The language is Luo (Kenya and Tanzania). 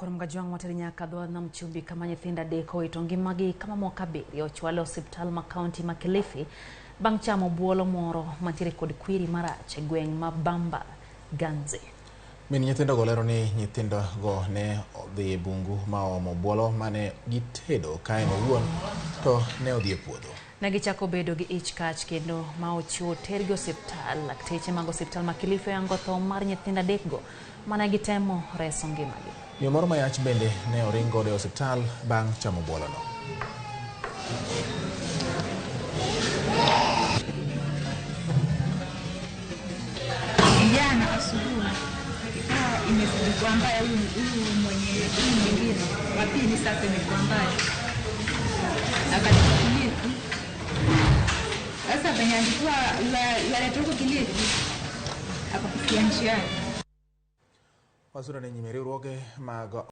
kuom gajwang' wateri nyaka dho nam chumbi kama nyithinda deko itongi magi kama mokabiri ochwalo hospital ma county ma Kilifi bang' chamo buolo moro mantiere kod kwiri marach e gweng' ma Bamba Ganze. Min nyithindo go lero ni nyithindo go ne odhi e bungu ma omo buolo mane gitedo kae owuon to ne odhi e puodho. Ne gichako bedo gi ich kach kendo ma ochiwo tergi hospital. Lakteche mag hospital ma Kilifi yango tho mar nyithinda adek go mane gitemo reso ngimagi. Miyo moro mayach bende ne oringo e hospital bang' chamo buolo no. Jana asubuhi imezidi kwa mbaya, huyu mwingine wa pili sasa imekuwa mbaya. Akanichukulia sasa penye alikuwa yaletoka Kilifi akafikia njiani. Wasura ni nyimeri uroge mag